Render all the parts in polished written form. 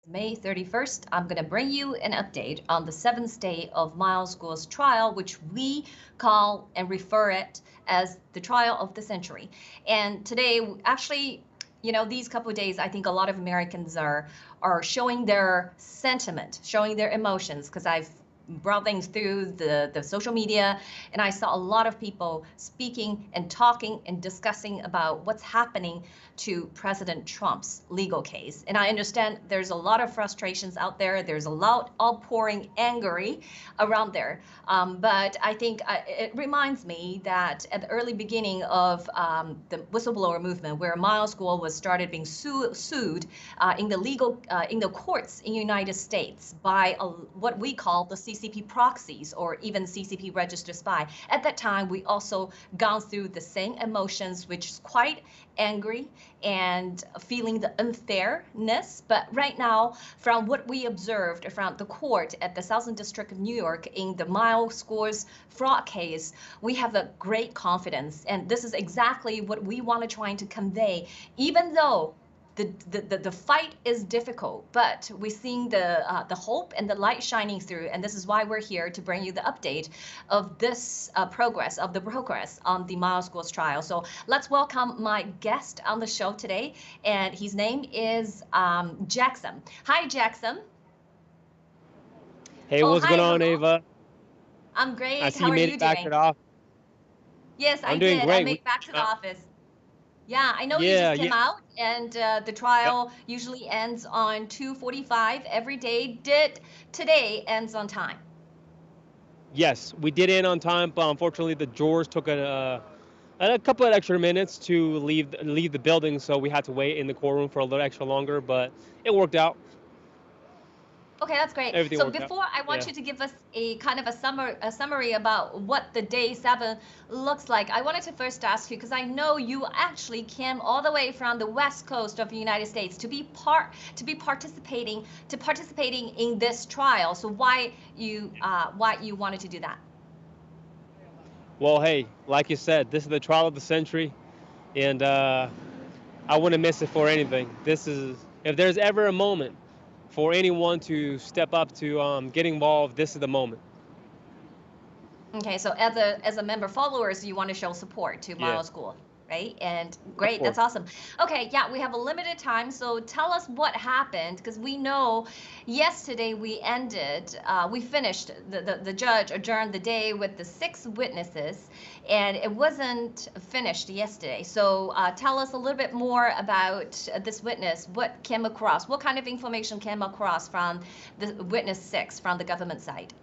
May 31st, I'm going to bring you an update on the seventh day of Miles Guo's trial, which we call and refer it as the trial of the century. And today, actually, these couple of days, I think a lot of Americans are showing their sentiment, showing their emotions, because I've brought things through the social media, and I saw a lot of people speaking and talking and discussing about what's happening to President Trump's legal case. And I understand there's a lot of frustrations out there. There's a lot outpouring angry around there. But I think it reminds me that at the early beginning of the whistleblower movement, where Miles Guo was started being sued in the courts in the United States by what we call the CCP proxies, or even CCP registered spy. At that time, we also gone through the same emotions, which is quite angry and feeling the unfairness. But right now, from what we observed from the court at the Southern District of New York in the Miles Guo's fraud case, we have a great confidence. And this is exactly what we want to try to convey, even though the fight is difficult, but we're seeing the hope and the light shining through, and this is why we're here to bring you the update of this progress on the Miles Guo's trial. So let's welcome my guest on the show today, and his name is Jackson. Hi, Jackson. Hey, what's going on, Ava? I'm great. I see How you are made you it back doing? to the office. Yes, I I'm doing did. I great. made it back to the office. Yeah, I know you Yeah, just came yeah. out, and the trial usually ends on 2:45 every day. Did today ends on time? Yes, we did end on time, but unfortunately the jurors took a couple of extra minutes to leave the building, so we had to wait in the courtroom for a little extra longer, but it worked out. Okay, that's great. Everything So worked out. before, I want Yeah. you to give us a kind of a summary about what the day 7 looks like. I wanted to first ask you, because I know you actually came all the way from the West Coast of the United States to be participating in this trial. So why you wanted to do that? Well, hey, like you said, this is the trial of the century, and I wouldn't miss it for anything. This is, if there's ever a moment for anyone to step up to get involved, this is the moment. Okay, so as a member followers, you want to show support to Yeah, Miles Guo, right? And of great, course. that's awesome. Okay, yeah, we have a limited time, so tell us what happened, because we know yesterday we finished, the judge adjourned the day with the 6 witnesses, and it wasn't finished yesterday. So tell us a little bit more about this witness, what came across, what kind of information came across from the witness 6 from the government side.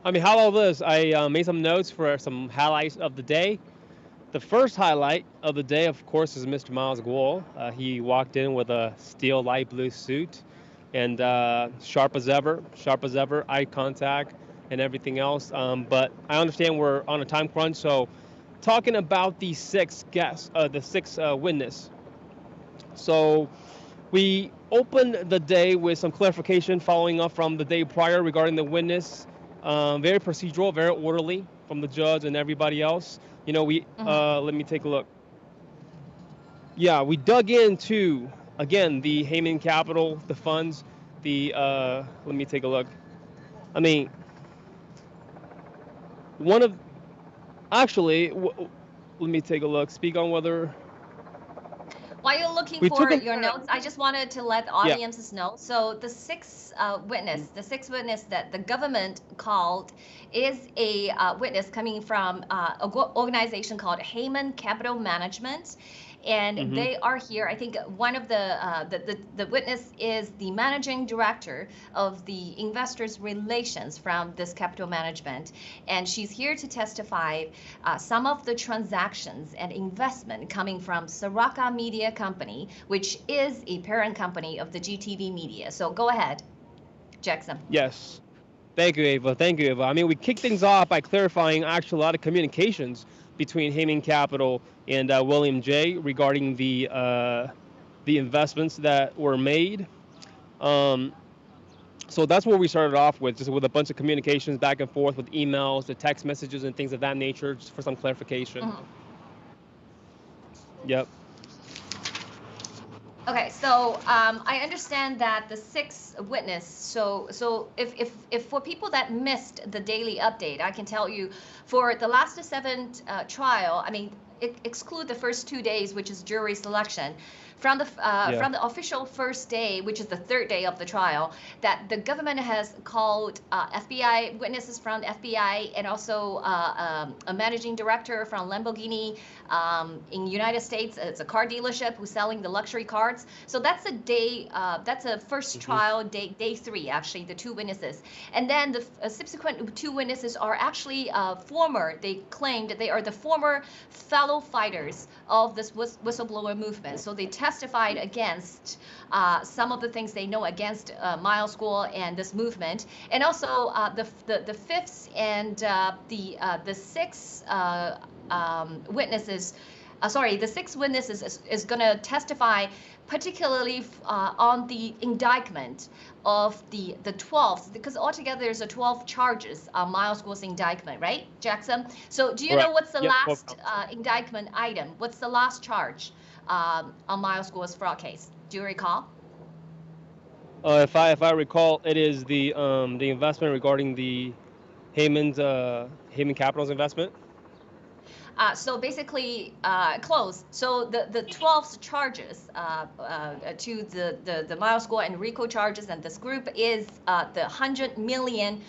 I mean, how about this? I made some notes for some highlights of the day. The first highlight of the day, of course, is Mr. Miles Guo. He walked in with a steel light blue suit and sharp as ever, eye contact and everything else. But I understand we're on a time crunch, so talking about the 6 guests, the 6 witness. So we opened the day with some clarification following up from the day prior regarding the witness. Very procedural, very orderly from the judge and everybody else. You know, let me take a look. Yeah, we dug into again the Hayman Capital, the funds, the let me take a look. I mean, one of actually, let me take a look. Speak on whether While you're looking we took for a your notes, I just wanted to let the yeah. audiences know. So the the 6 witness that the government called is a witness coming from an organization called Hayman Capital Management. and Mm-hmm. they are here. I think one of the witness is the managing director of the investors relations from this capital management, and she's here to testify some of the transactions and investment coming from Soraka Media Company, which is a parent company of the GTV Media. So go ahead, Jackson. Yes. Thank you, Ava. Thank you, Ava. I mean, we kicked things off by clarifying actually a lot of communications between Heyman Capital and William J. regarding the investments that were made. Um, so that's where we started off with, just with a bunch of communications back and forth with emails, the text messages, and things of that nature, just for some clarification. Mhm. Yep. Okay, so I understand that the sixth witness. So if for people that missed the daily update, I can tell you, for the last seven trial, I mean, exclude the first 2 days, which is jury selection. From the Yeah. from the official first day, which is the third day of the trial, that the government has called FBI witnesses from the FBI, and also a managing director from Lamborghini in United States. It's a car dealership who's selling the luxury cars. So that's a day. That's a first trial day 3, actually, the 2 witnesses, and then the subsequent 2 witnesses are actually former. They claimed that they are the former fellow fighters of this whistleblower movement. So they testified against some of the things they know against Miles Guo and this movement, and also the fifth and the sixth witnesses. The 6 witnesses is going to testify particularly on the indictment of the 12th, because altogether there's a 12 charges on Miles Guo's indictment, right, Jackson? So do you know what's the last indictment item? What's the last charge on Miles Guo's fraud case? Do you recall? If I recall, it is the investment regarding the Heyman Capital's investment. So basically, close. So the 12 charges to the Miles Guo and RICO charges and this group is the $100 million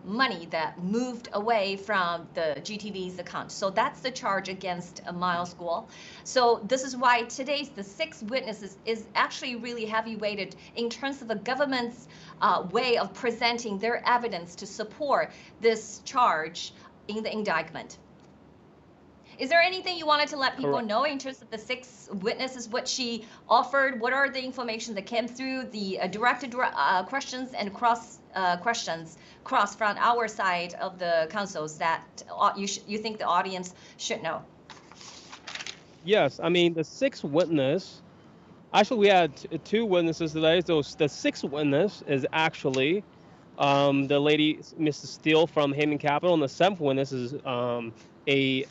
money that moved away from the GTV's account. So that's the charge against Miles Guo. So this is why today's the 6 witnesses is actually really heavy weighted in terms of the government's way of presenting their evidence to support this charge in the indictment. Is there anything you wanted to let people know in terms of the 6 witnesses, what she offered? What are the information that came through, the directed questions and cross questions from our side of the councils that you think the audience should know? Yes, I mean, the 6th witness, actually we had 2 witnesses today. So the 6th witness is actually the lady, Mrs. Steele from Heyman Capital, and the 7th witness is a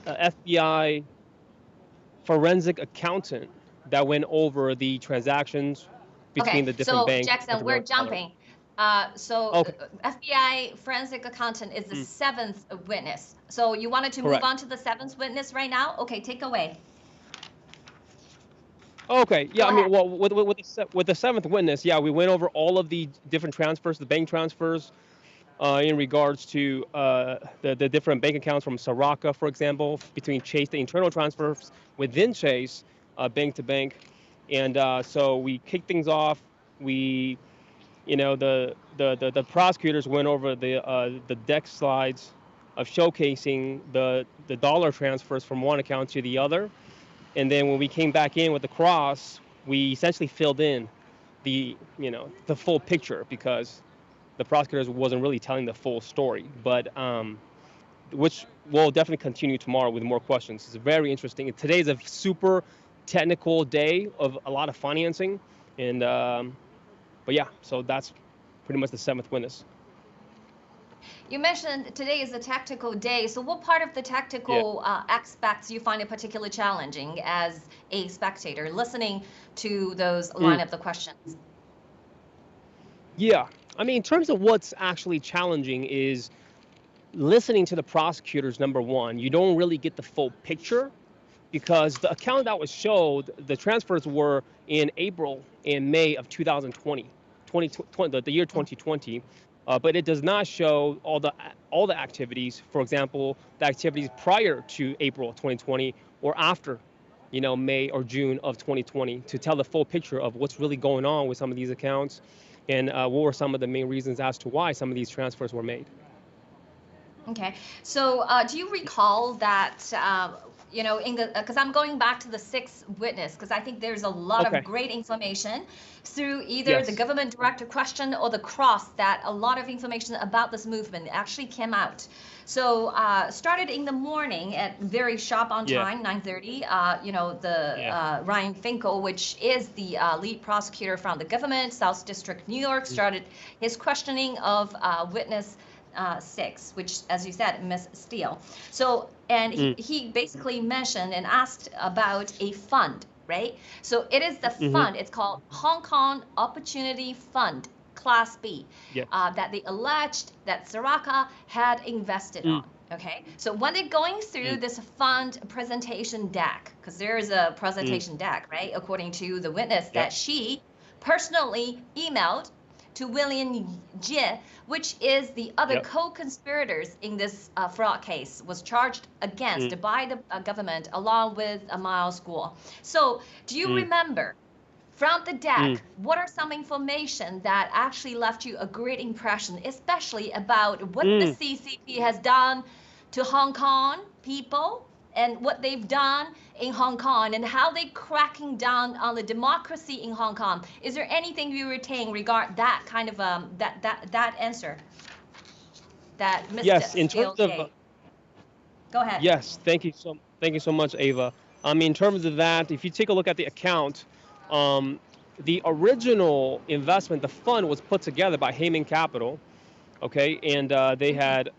FBI forensic accountant that went over the transactions between the different banks. So Jackson, we're jumping. FBI forensic accountant is the 7th witness. So you wanted to move on to the 7th witness right now? Okay, take away. Okay, yeah, I mean, well, with the 7th witness, yeah, we went over all of the different transfers, the bank transfers, in regards to the different bank accounts from Soraka, for example, between Chase, the internal transfers within Chase, bank to bank, and so we kicked things off. We, the prosecutors went over the deck slides of showcasing the dollar transfers from one account to the other. And then when we came back in with the cross, we essentially filled in the full picture, because the prosecutors wasn't really telling the full story. But which will definitely continue tomorrow with more questions. It's very interesting. Today's a super technical day of a lot of financing, and but yeah, so that's pretty much the 7th witness. You mentioned today is a tactical day. So what part of the tactical aspects you find it particularly challenging as a spectator listening to those line of the questions? Yeah, I mean, in terms of what's actually challenging is listening to the prosecutors. Number one, you don't really get the full picture, because the account that was showed, the transfers were in April and May of 2020, the year 2020. but it does not show all the activities. For example, the activities prior to April 2020 or after, May or June of 2020, to tell the full picture of what's really going on with some of these accounts, and what were some of the main reasons as to why some of these transfers were made. Okay, so do you recall that, because I'm going back to the sixth witness, because I think there's a lot of Okay. great information through either the Yes. government director question or the cross, that a lot of information about this movement actually came out. So started in the morning at very sharp on Yeah. time, 9:30. Yeah. Ryan Finkel, which is the lead prosecutor from the government, South District, New York, started his questioning of witness 6, which, as you said, Miss Steele. So, and he basically mentioned and asked about a fund, right? So it is the fund. It's called Hong Kong Opportunity Fund, Class B, Yes. that they alleged that Saraka had invested on. Okay, so when they're going through this fund presentation deck, because there is a presentation deck, right? According to the witness, that she personally emailed to William Jie, which is the other co-conspirators in this fraud case, was charged against by the government along with Miles Guo. So do you remember from the deck, what are some information that actually left you a great impression, especially about what the CCP has done to Hong Kong people and what they've done in Hong Kong and how they're cracking down on the democracy in Hong Kong? Is there anything you retain regard that kind of that answer that Mr. Yes. In Steele terms of gave? Go ahead. yes, thank you so much, Ava. In terms of that, if you take a look at the account, the original investment, the fund, was put together by Heyman Capital, okay, and they had.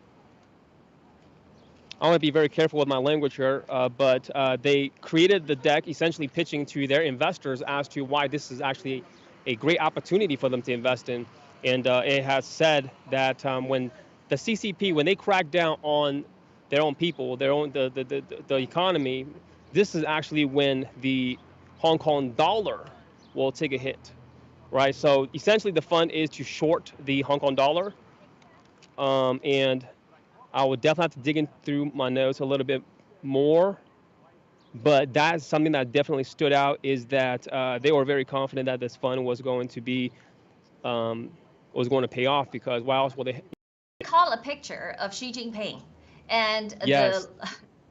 I want to be very careful with my language here, but they created the deck essentially pitching to their investors as to why this is actually a great opportunity for them to invest in. And it has said that when the CCP, when they crack down on their own people, the economy, this is actually when the Hong Kong dollar will take a hit, right? So essentially the fund is to short the Hong Kong dollar, and I would definitely have to dig in through my notes a little bit more, but that's something that definitely stood out, is that they were very confident that this fund was going to be was going to pay off, because why else would they? Call a picture of Xi Jinping and Yes.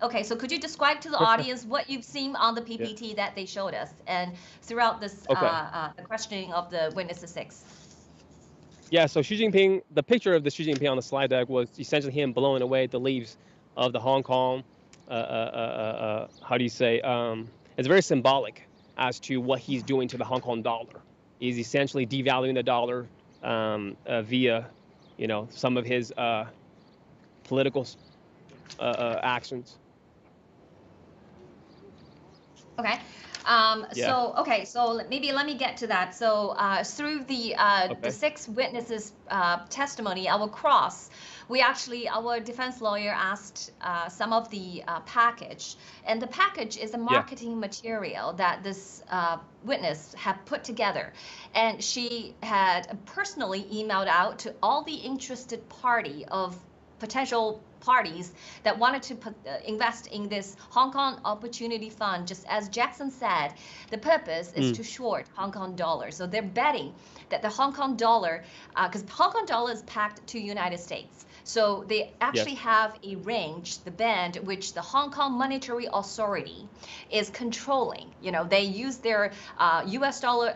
okay, so could you describe to the audience what you've seen on the PPT that they showed us and throughout this the questioning of the witnesses 6? Yeah, so Xi Jinping, the picture of the Xi Jinping on the slide deck was essentially him blowing away the leaves of the Hong Kong. How do you say? It's very symbolic as to what he's doing to the Hong Kong dollar. He's essentially devaluing the dollar via, some of his political actions. Okay. So maybe let me get to that. So through the 6 witnesses' testimony, our cross, our defense lawyer asked some of the package, and the package is a marketing material that this witness had put together, and she had personally emailed out to all the interested party of potential parties that wanted to invest in this Hong Kong Opportunity Fund. Just as Jackson said, the purpose is to short Hong Kong dollar. So they're betting that the Hong Kong dollar, because Hong Kong dollar is pegged to United States. So they actually have a range, the band, which the Hong Kong Monetary Authority is controlling. They use their US dollar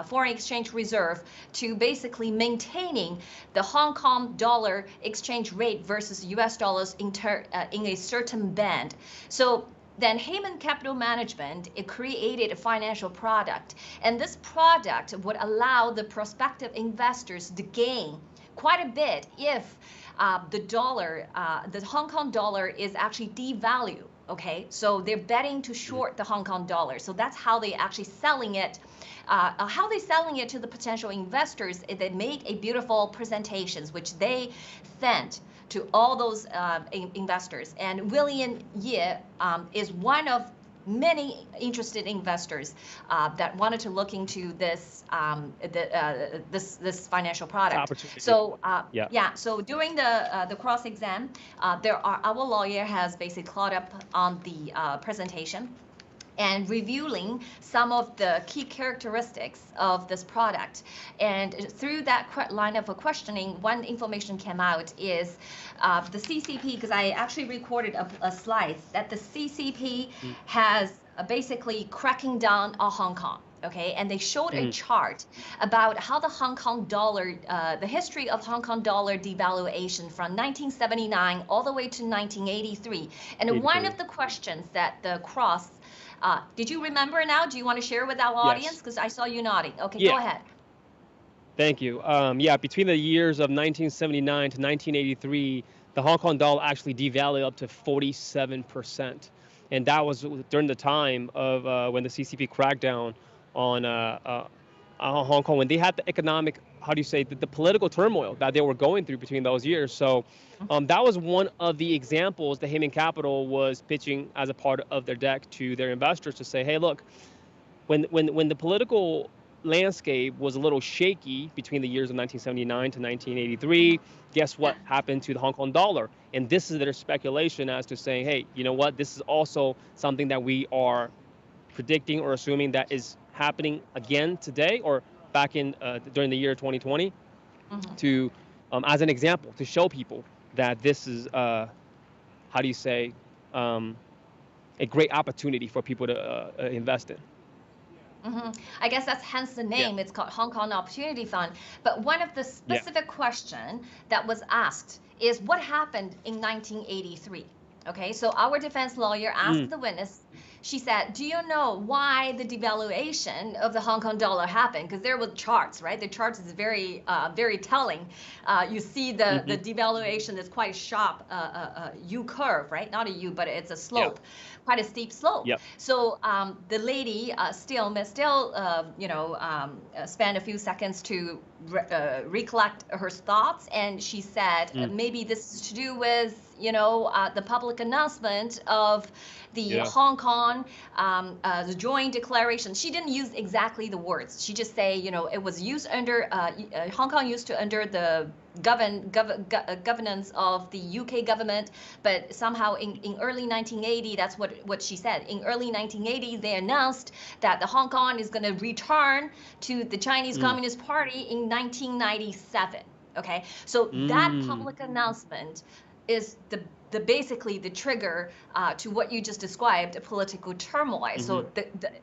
foreign exchange reserve to basically maintaining the Hong Kong dollar exchange rate versus US dollars in a certain band. So then Heyman Capital Management, it created a financial product, and this product would allow the prospective investors to gain quite a bit if the Hong Kong dollar is actually devalued. Okay, so they're betting to short the Hong Kong dollar. So that's how they actually selling it. How they selling it to the potential investors is they make a beautiful presentations, which they sent to all those investors. And William Ye is one of many interested investors that wanted to look into this financial product. Opportunity. So Yeah. yeah, so during the cross exam, our lawyer has basically caught up on the presentation and reviewing some of the key characteristics of this product. And through that line of questioning, one information came out is the CCP, because I actually recorded a slide that the CCP has basically cracking down on Hong Kong. Okay, and they showed a chart about how the Hong Kong dollar, the history of Hong Kong dollar devaluation from 1979 all the way to 1983. And one of the questions that the cross did you remember now? Do you want to share with our audience? Because I saw you nodding. Okay, go ahead. Thank you. Yeah, between the years of 1979 to 1983, the Hong Kong dollar actually devalued up to 47%. And that was during the time of when the CCP cracked down on Hong Kong, when they had the economic, how do you say, the political turmoil that they were going through between those years. So that was one of the examples that Heyman Capital was pitching as a part of their deck to their investors to say, hey, look, when the political landscape was a little shaky between the years of 1979 to 1983, guess what happened to the Hong Kong dollar? And this is their speculation as to saying, hey, you know what, this is also something that we are predicting or assuming that is happening again today or back in during the year 2020 to as an example to show people that this is how do you say a great opportunity for people to invest in. I guess that's hence the name. It's called Hong Kong Opportunity Fund. But one of the specific question that was asked is what happened in 1983? Okay, so our defense lawyer asked the witness, she said, do you know why the devaluation of the Hong Kong dollar happened? Because there were charts, right? The charts is very, very telling. You see the devaluation is quite sharp, U curve, right? Not a U, but it's a slope, quite a steep slope. So the lady Miss Steele, spent a few seconds to recollect her thoughts, and she said maybe this is to do with the public announcement of the Hong Kong the joint declaration. She didn't use exactly the words. She just say it was used under Hong Kong used to under the governance of the UK government, but somehow in early 1980, that's what she said. In early 1980, they announced that the Hong Kong is going to return to the Chinese Communist Party in 1997. Okay, so that public announcement is basically the trigger to what you just described, a political turmoil. So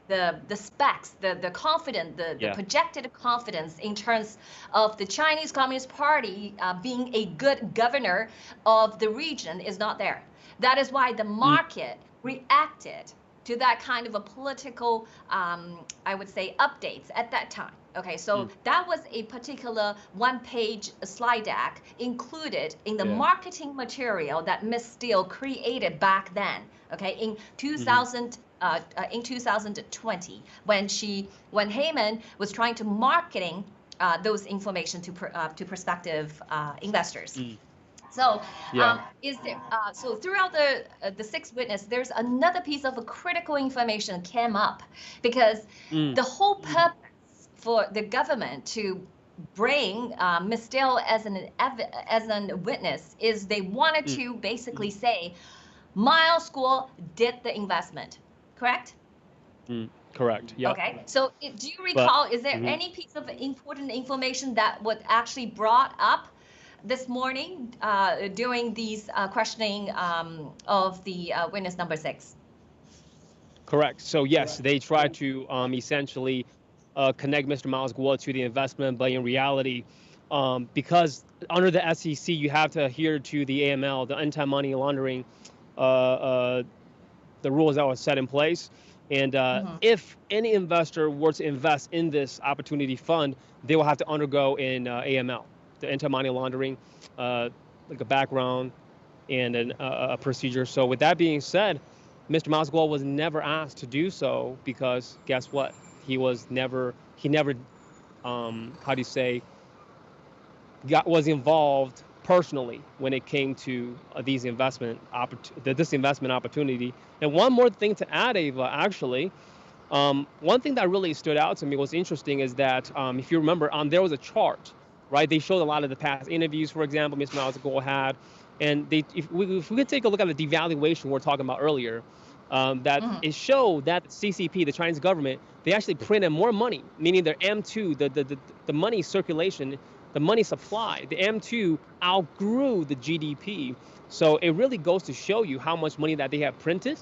the specs, the confidence, the projected confidence in terms of the Chinese Communist Party being a good governor of the region is not there. That is why the market reacted to that kind of a political, I would say, updates at that time. Okay, so that was a particular one-page slide deck included in the marketing material that Ms. Steele created back then. Okay, in 2020, when Heyman was trying to marketing those information to prospective investors. So is there? So throughout the sixth witness, there's another piece of critical information came up because the whole purpose for the government to bring Ms. Steele as a witness is they wanted to basically say Miles Guo did the investment, correct? Correct. Yeah. Okay. So do you recall? Is there any piece of important information that was actually brought up this morning during these questioning of the witness number 6? Correct. So yes, they tried to essentially connect Mr. Miles Guo to the investment, but in reality, because under the SEC, you have to adhere to the AML, the anti-money laundering, the rules that were set in place. And if any investor were to invest in this opportunity fund, they will have to undergo an AML, the anti-money laundering, like a background and a procedure. So with that being said, Mr. Miles Guo was never asked to do so because guess what? He never, how do you say, was involved personally when it came to this investment opportunity. And one more thing to add, Ava, actually, one thing that really stood out to me was interesting is that if you remember, there was a chart, right? They showed a lot of the past interviews, for example, Mr. Miles Guo had, and if we could take a look at the devaluation we were talking about earlier, that it showed that CCP, the Chinese government, they actually printed more money, meaning their M2, the money circulation, the money supply, the M2 outgrew the GDP. So it really goes to show you how much money that they have printed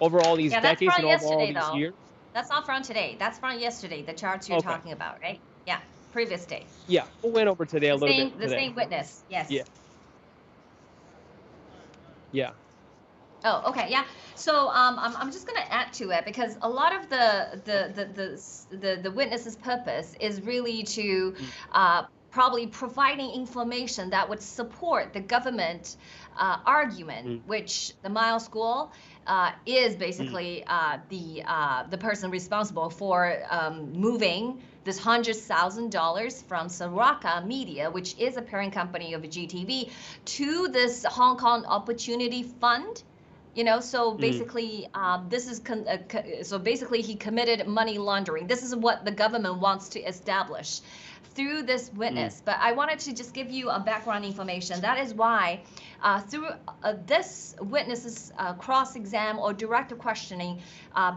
over all these decades and over all these years. That's not from today. That's from yesterday, the charts you're talking about, right? Yeah, previous day. Yeah, we went over today a little bit. The same witness, yes. Yeah. Yeah. Oh, okay, yeah. So I'm just gonna add to it because a lot of the witness's purpose is really to probably providing information that would support the government argument, which the Miles Guo is basically the person responsible for moving this $100,000 from Soraka Media, which is a parent company of GTV, to this Hong Kong Opportunity Fund. You know, so basically, this is so basically he committed money laundering. This is what the government wants to establish through this witness. But I wanted to just give you a background information. That is why through this witness's cross-exam or direct questioning,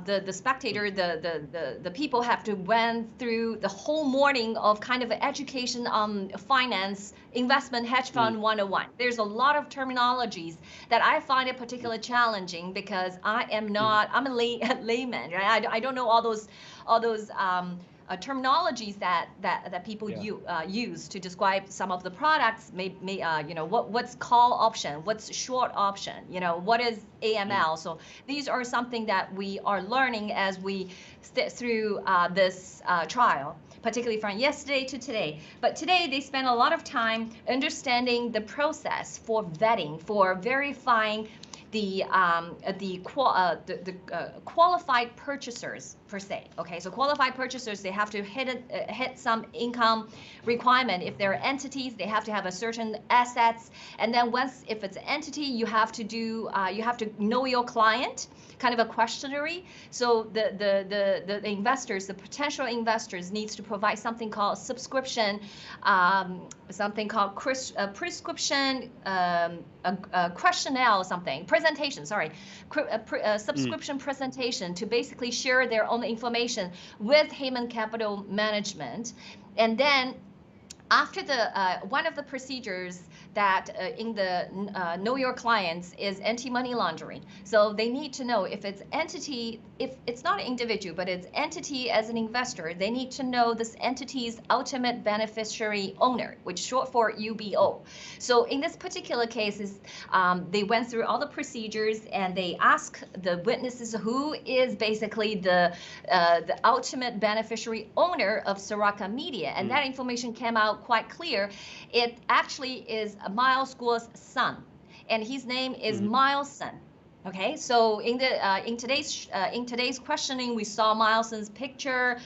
the spectator, the people have to went through the whole morning of kind of education on finance, investment, hedge fund 101. There's a lot of terminologies that I find it particularly challenging because I'm a layman, right? I don't know all those terminologies that people use to describe some of the products. You know, what's call option, what's short option, you know, what is AML. So these are something that we are learning as we sit through this trial, particularly from yesterday to today. But today they spent a lot of time understanding the process for vetting, for verifying the qualified purchasers per se. Okay, so qualified purchasers, they have to hit some income requirement. If they're entities, they have to have a certain assets. And then once, if it's an entity, you have to do you have to know your client, kind of a questionnaire. So the investors, the potential investors, needs to provide something called subscription, something called prescription, questionnaire or something, presentation, sorry, subscription presentation to basically share their own information with Heyman Capital Management. And then after the one of the procedures that in the know your clients is anti-money laundering. So they need to know if it's entity, if it's not an individual, but it's entity as an investor, they need to know this entity's ultimate beneficiary owner, which is short for UBO. So in this particular case, they went through all the procedures and they asked the witnesses who is basically the ultimate beneficiary owner of Soraka Media, and that information came out quite clear. It actually is Miles Guo's son, and his name is Miles Sun. Okay, so in today's questioning, we saw Miles's picture,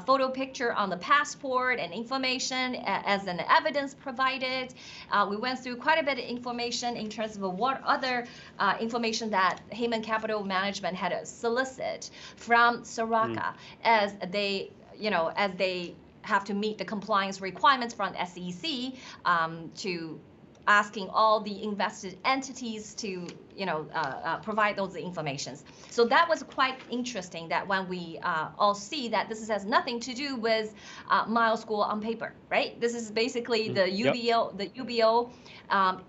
photo picture on the passport and information as an evidence provided. We went through quite a bit of information in terms of what other information that Heyman Capital Management had to solicit from Soraka as they, as they have to meet the compliance requirements from SEC to asking all the invested entities to provide those informations. So that was quite interesting that when we all see that this has nothing to do with Miles Guo on paper, right? This is basically the UBO. The UBO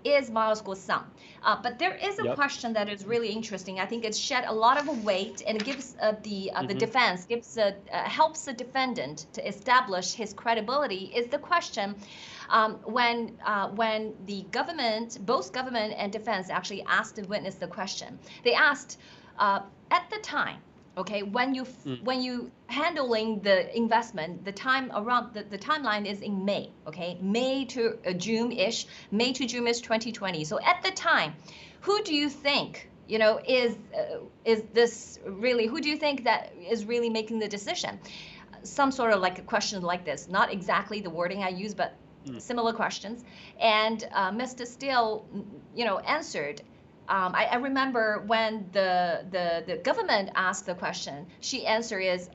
is Miles Guo's son. But there is a question that is really interesting. I think it's shed a lot of weight and it gives the defense, helps the defendant to establish his credibility. Is the question when the government, both government and defense, actually asked the witness the question. They asked at the time, okay, when you handling the investment, the time around the timeline is in May, okay, May to June-ish, May to June is 2020. So at the time, who do you think is this really? Who do you think that is really making the decision? Some sort of like a question like this, not exactly the wording I use, but Mm. similar questions, and Mr. Steele, answered. I remember when the government asked the question, she answered is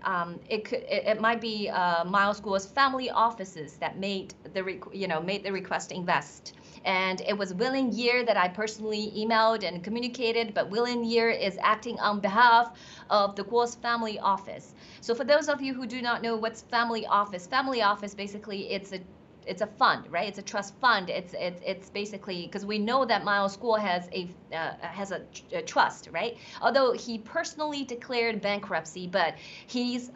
it might be Miles Guo's family offices that made the request to invest. And it was William Year that I personally emailed and communicated, but William Year is acting on behalf of the Guo's family office. So for those of you who do not know what's family office basically it's a fund, right? It's a trust fund. It's basically because we know that Miles Guo has a trust, right? Although he personally declared bankruptcy, but he's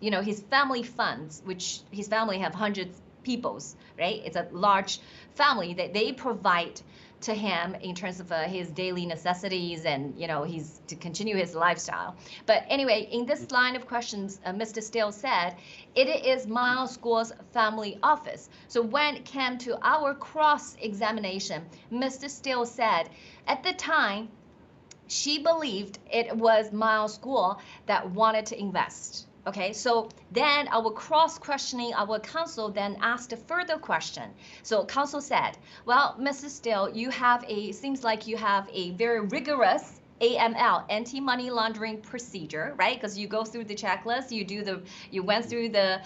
his family funds, which his family have hundreds peoples, right? It's a large family that they provide to him in terms of his daily necessities and he's to continue his lifestyle. But anyway, in this line of questions, Mr. Steele said it is Miles Guo's family office. So when it came to our cross-examination, Mr. Steele said at the time she believed it was Miles Guo that wanted to invest. Okay, so then our cross-questioning, our counsel then asked a further question. So counsel said, well, Mrs. Steele, seems like you have a very rigorous AML, anti-money laundering procedure, right? Because you go through the checklist, you went through the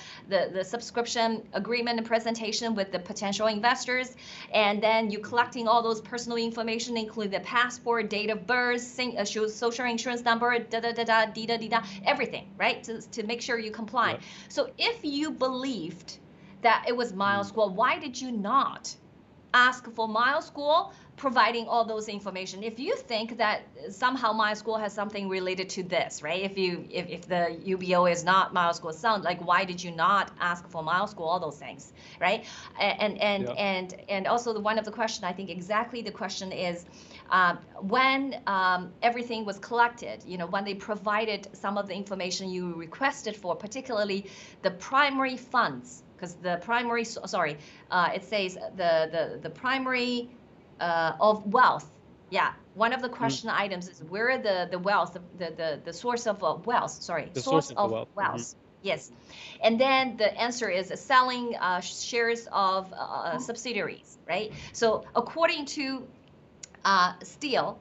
subscription agreement and presentation with the potential investors, and then you collecting all those personal information, including the passport, date of birth, social insurance number, everything, right? To make sure you comply. Yep. So if you believed that it was Miles Guo, why did you not ask for Miles Guo providing all those information? If you think that somehow Miles Guo has something related to this, right? If the UBO is not Miles Guo's son, like why did you not ask for Miles Guo all those things, right? And also one of the question, I think exactly the question is when everything was collected, when they provided some of the information you requested for, particularly the primary funds, because the primary, it says the primary of wealth. Yeah, one of the question items is where the wealth, the source of wealth. Sorry, The source of wealth. Yes, and then the answer is selling shares of subsidiaries, right? So according to Steele,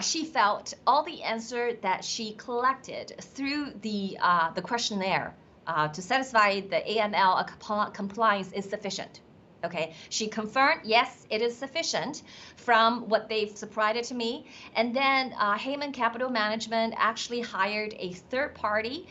she felt all the answer that she collected through the questionnaire to satisfy the AML compliance is sufficient. Okay, she confirmed, yes, it is sufficient from what they've supplied to me. And then Heyman Capital Management actually hired a third party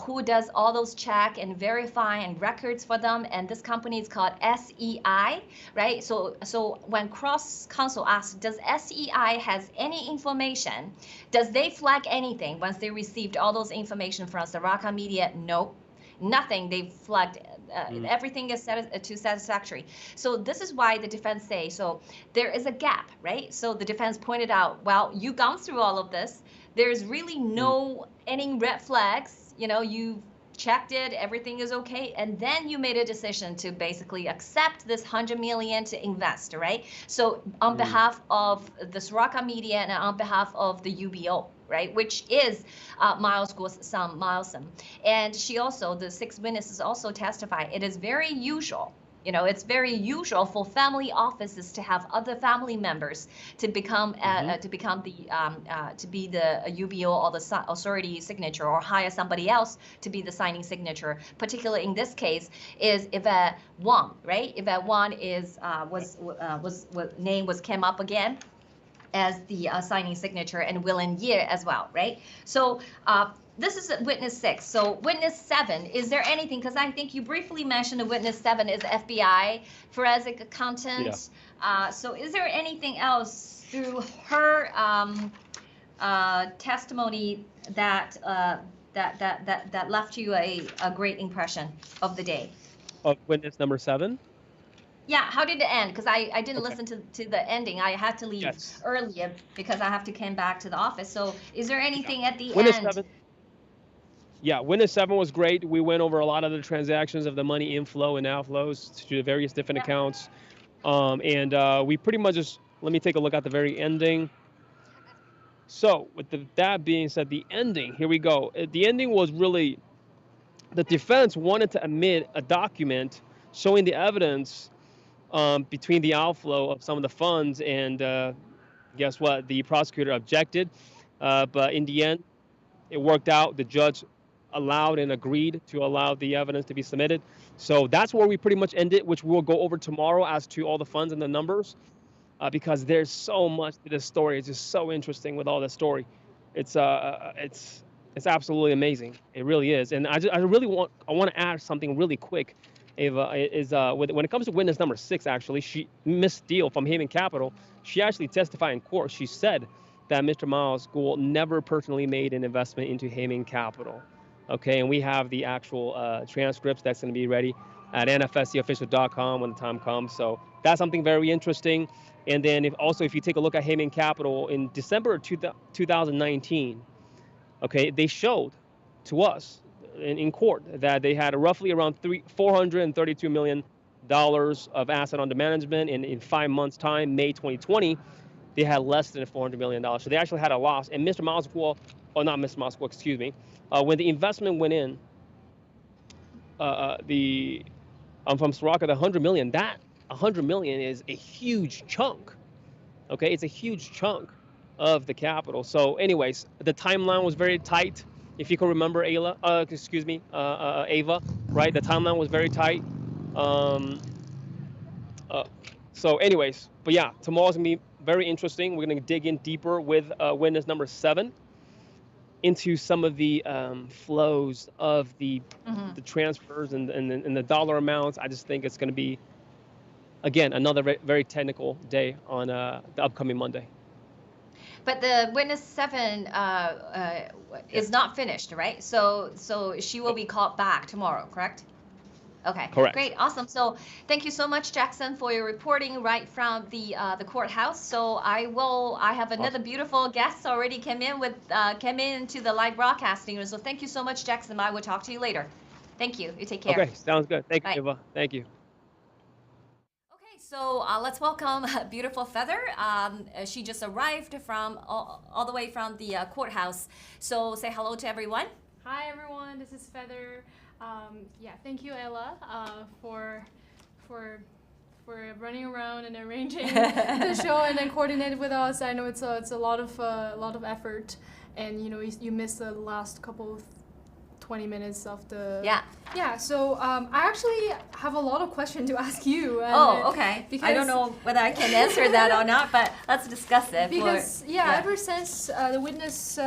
who does all those check and verify and records for them. And this company is called SEI, right? So when cross counsel asked, does SEI has any information? Does they flag anything once they received all those information from Saraka Media? Nope. Nothing. They flagged everything is satisfactory. So this is why the defense say, so there is a gap, right? So the defense pointed out, well, you've gone through all of this. There's really no any red flags. You've checked it, everything is okay, and then you made a decision to basically accept this 100 million to invest, right? So on behalf of the Saraka Media and on behalf of the UBO, right, which is Miles Guo's son, Milesome. And she also, the 6 witnesses also testify, it is very usual, it's very usual for family offices to have other family members to become to be the UBO or the authority signature, or hire somebody else to be the signing signature. Particularly in this case is Yvette Wang, right? Yvette Wang is name came up again as the signing signature, and William Ye as well, right? So this is witness 6. So witness 7, is there anything, because I think you briefly mentioned the witness 7 is FBI forensic accountant. Yeah. So is there anything else through her testimony that left you a great impression of the day? Of witness number 7? Yeah, how did it end? Because I didn't listen to the ending. I had to leave earlier because I have to come back to the office. So is there anything at the witness end? 7. Yeah, witness 7 was great. We went over a lot of the transactions of the money inflow and outflows to the various different accounts. And we pretty much just, let me take a look at the very ending. So with that being said, the ending, here we go. The ending was really, the defense wanted to admit a document showing the evidence between the outflow of some of the funds, and guess what? The prosecutor objected, but in the end, it worked out. The judge allowed and agreed to allow the evidence to be submitted. So that's where we pretty much ended, which we'll go over tomorrow as to all the funds and the numbers, because there's so much to this story. It's just so interesting with all this story. It's absolutely amazing. It really is. And I want to add something really quick. Ava is when it comes to witness number 6, actually, Miss Steele from Haven Capital, she actually testified in court. She said that Mr. Miles Gould never personally made an investment into Haven Capital. Okay, and we have the actual transcripts that's going to be ready at nfscofficial.com when the time comes. So that's something very interesting. And then if you take a look at Haven Capital in December of 2019, okay, they showed to us in court that they had roughly around $432 million of asset under management, and in 5 months' time, May 2020, they had less than $400 million. So they actually had a loss. And Mr. Miles Gould, or not Mr. Miles Gould, excuse me, when the investment went in, from Soraka, the $100 million, that $100 million is a huge chunk. Okay, it's a huge chunk of the capital. So anyways, the timeline was very tight. If you can remember, Ava, right? The timeline was very tight. So anyways, but yeah, tomorrow's gonna be very interesting. We're gonna dig in deeper with witness number 7 into some of the flows of the transfers and the dollar amounts. I just think it's gonna be, again, another very technical day on the upcoming Monday. But the witness 7 is not finished, right? So she will be called back tomorrow, correct? Okay. Correct. Great. Awesome. So thank you so much, Jackson, for your reporting right from the courthouse. So I have another beautiful guest already came into the live broadcasting. So thank you so much, Jackson. I will talk to you later. Thank you. You take care. Okay. Sounds good. Thank you, Bye. Eva. Thank you. So let's welcome beautiful Feather. She just arrived from all the way from the courthouse. So say hello to everyone. Hi everyone, this is Feather. Thank you, Ella, for running around and arranging the show and then coordinating with us. I know it's a lot of effort, and you missed the last couple of 20 minutes of the so I actually have a lot of questions to ask you. Okay. I don't know whether I can answer that or not, but let's discuss it. Because ever since the witness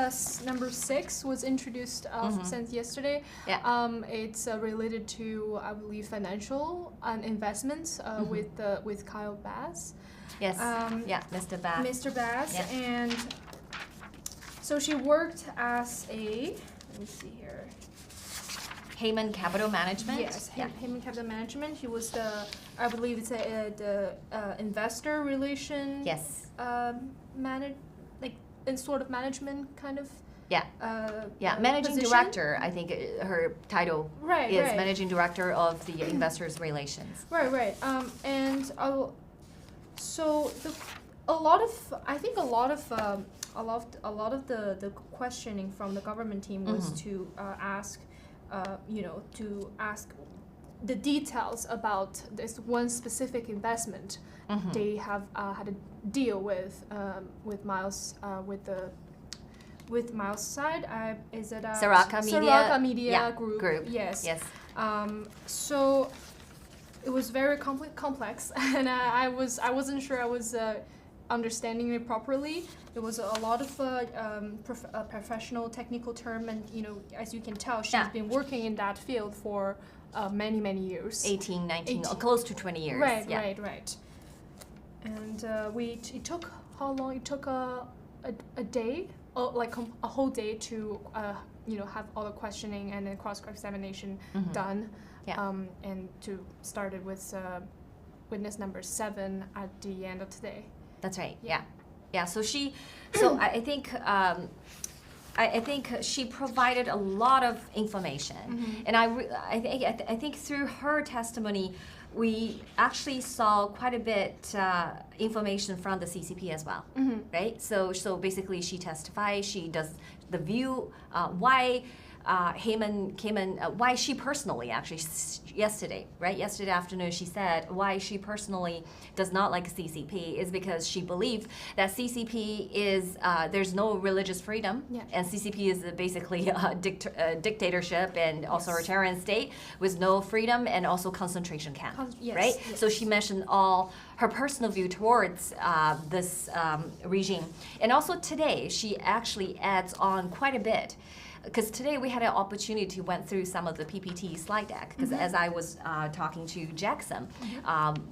number 6 was introduced since yesterday, it's related to, I believe, financial investments with Kyle Bass. Yes. Mr. Bass. Mr. Bass, and so she worked as a, let me see here, Haven Capital Management. Yes, Haven Capital Management. He was I believe it's the investor relation. Yes. Sort of management kind of. Managing position? Director. I think her title right, is right. Managing Director of the Investors Relations. Right. So a lot of the questioning from the government team was to ask the details about this one specific investment. They have had a deal with Miles with Miles' side. Is it Soraka Media Group? Yes. So it was very complex, and I wasn't sure I was understanding it properly. There was a lot of professional technical term, and as you can tell, she's been working in that field for many years. 18, 19, close to 20 years. Right. And it took how long? It took a day, a whole day to have all the questioning and then cross-examination done. And to start it with witness number 7 at the end of today. That's right. Yeah. So I think she provided a lot of information, and I think through her testimony, we actually saw quite a bit information from the CCP as well, right? So basically, she testifies. She does the view why Heyman came in, why she personally, actually, yesterday, right? Yesterday afternoon, she said why she personally does not like CCP is because she believed that CCP is, there's no religious freedom, and CCP is basically a dictatorship and authoritarian state with no freedom and also concentration camp, right? Yes. So she mentioned all her personal view towards this regime. And also today, she actually adds on quite a bit. Because today we had an opportunity to went through some of the PPT slide deck. Because as I was talking to Jackson,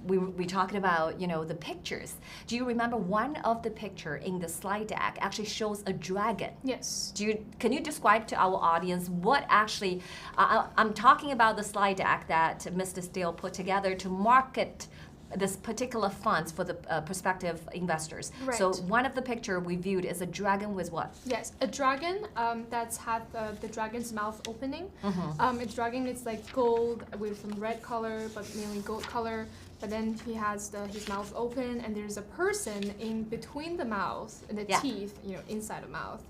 we talked about the pictures. Do you remember one of the picture in the slide deck actually shows a dragon? Yes. Can you describe to our audience what actually? I'm talking about the slide deck that Mr. Steele put together to market this particular funds for the prospective investors. Right. So one of the picture we viewed is a dragon with what? Yes, a dragon that's had the dragon's mouth opening. A dragon is like gold with some red color, but mainly gold color. But then he has his mouth open, and there's a person in between the mouth and the teeth, inside the mouth,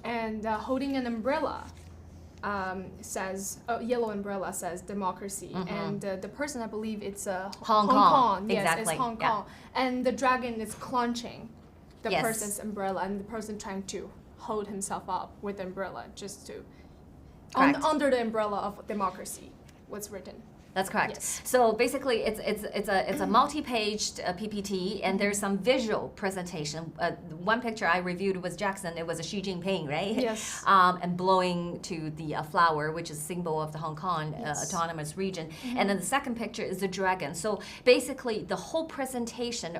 and holding an umbrella. Says yellow umbrella says democracy, and the person, I believe it's Hong Kong. Yes, Exactly. it's Hong Kong, and the dragon is clenching the person's umbrella, and the person trying to hold himself up with the umbrella just to under the umbrella of democracy. What's written. That's correct. Yes. So basically, it's a multi-paged PPT, and there's some visual presentation. One picture I reviewed was Jackson. It was a Xi Jinping, right? Yes. And blowing to the flower, which is a symbol of the Hong Kong autonomous region. And then the second picture is the dragon. So basically, the whole presentation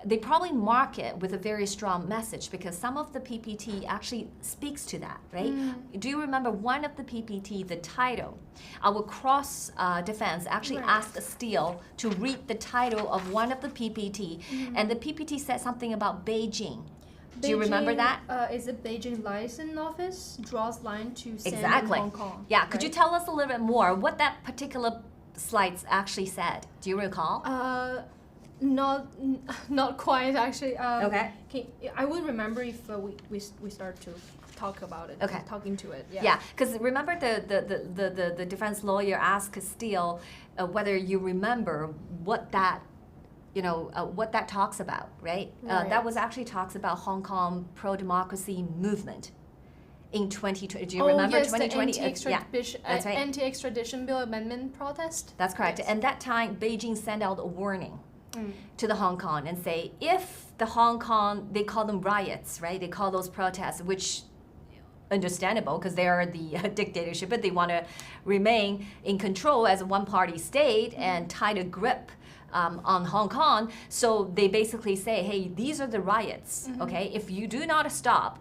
they probably market with a very strong message because some of the PPT actually speaks to that, right? Do you remember one of the PPT, the title? Our cross defense actually asked Steele to read the title of one of the PPT, and the PPT said something about Beijing. Do you remember that? Is it Beijing license office draws line to send Exactly. Hong Kong? Yeah, could you tell us a little bit more what that particular slides actually said? Do you recall? Not quite actually. Okay. I would remember if we start to talk about it. Okay. Talking to it. Yeah, because remember the defense lawyer asked Steele whether you remember what that what that talks about, right? That was actually talks about Hong Kong pro-democracy movement. In 2020, do you remember 2020? That's right. Anti-extradition bill amendment protest. That's correct. Yes. And that time, Beijing sent out a warning to the Hong Kong and say, if the Hong Kong, they call them riots, right? They call those protests, which understandable because they are the dictatorship, but they want to remain in control as a one-party state and tight a grip on Hong Kong. So they basically say, hey, these are the riots, okay? If you do not stop,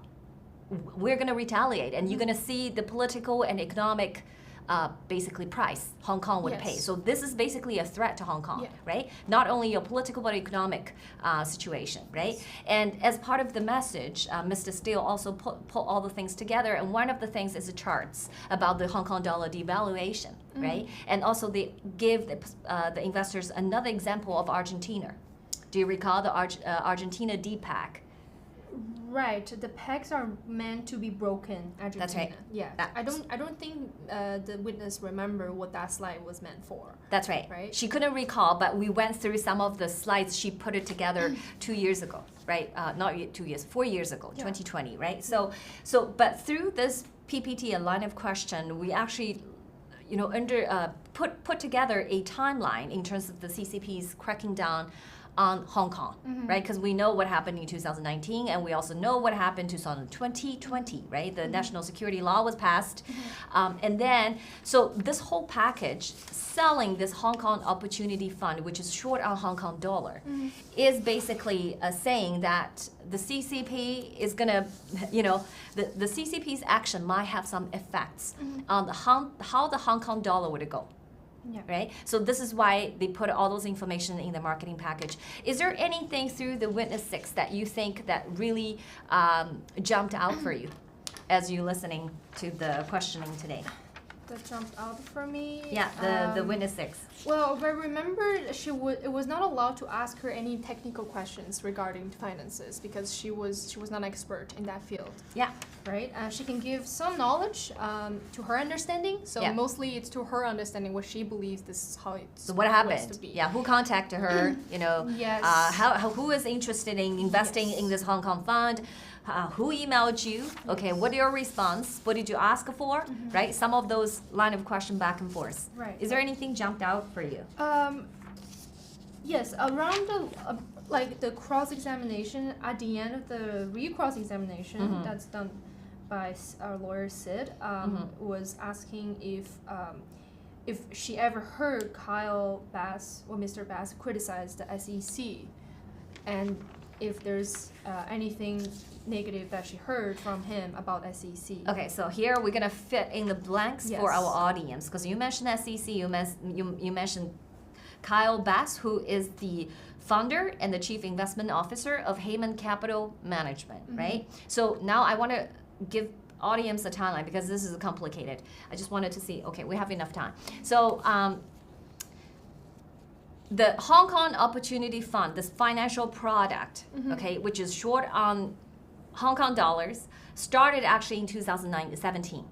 we're going to retaliate, and you're going to see the political and economic basically price Hong Kong would pay. So this is basically a threat to Hong Kong, right? Not only a political but economic situation, right? And as part of the message, Mr. Steele also put all the things together, and one of the things is the charts about the Hong Kong dollar devaluation, right? And also they give the investors another example of Argentina. Do you recall the Argentina DPAC? Right, the pegs are meant to be broken. Argentina. That's right. Yeah, I don't think the witness remember what that slide was meant for. That's right. Right. She couldn't recall, but we went through some of the slides. She put it together 2 years ago, right? Not 2 years, 4 years ago, 2020, right? So, but through this PPT, a line of question, we actually, put together a timeline in terms of the CCP's cracking down on Hong Kong, right? Because we know what happened in 2019, and we also know what happened in 2020, right? The national security law was passed. And then, so this whole package, selling this Hong Kong Opportunity Fund, which is short on Hong Kong dollar, is basically saying that the CCP is going to, the CCP's action might have some effects on how the Hong Kong dollar would go. Yeah. Right? So this is why they put all those information in the marketing package. Is there anything through the Witness 6 that you think that really jumped out for you as you're listening to the questioning today? that jumped out for me. Yeah, the witness 6. Well, I remember it was not allowed to ask her any technical questions regarding finances because she was not an expert in that field. Yeah. Right. She can give some knowledge to her understanding. So Yeah. mostly it's to her understanding what she believes this is how it's So what supposed happened? to be. Yeah, who contacted her? Yes. Who is interested in investing Yes. in this Hong Kong fund? Who emailed you? Okay, what your response? What did you ask for? Right? Some of those line of question back and forth. Right. Is there anything jumped out for you? Yes, around the cross-examination at the end of the re-cross-examination that's done by our lawyer Sid was asking if she ever heard Kyle Bass or Mr. Bass criticize the SEC, and if there's anything negative that she heard from him about SEC. Okay, so here we're gonna fit in the blanks for Yes. our audience because you mentioned SEC, you mentioned Kyle Bass, who is the founder and the chief investment officer of Heyman Capital Management, right? So now I want to give audience a timeline because this is complicated. I just wanted to see, okay, we have enough time. So the Hong Kong Opportunity Fund, this financial product, okay, which is short on Hong Kong dollars, started actually in 2017.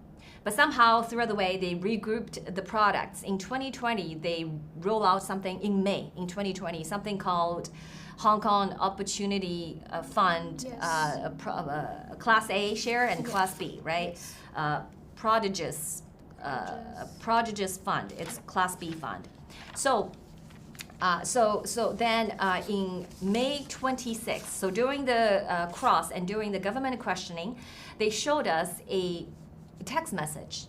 But somehow, throughout the way, they regrouped the products. In 2020, they roll out something in May, in 2020, something called Hong Kong Opportunity Fund, Yes. a Class A share and Class B, right? Prodigious Fund. It's Class B fund. So then in May 26th, so during the cross and during the government questioning, they showed us a text message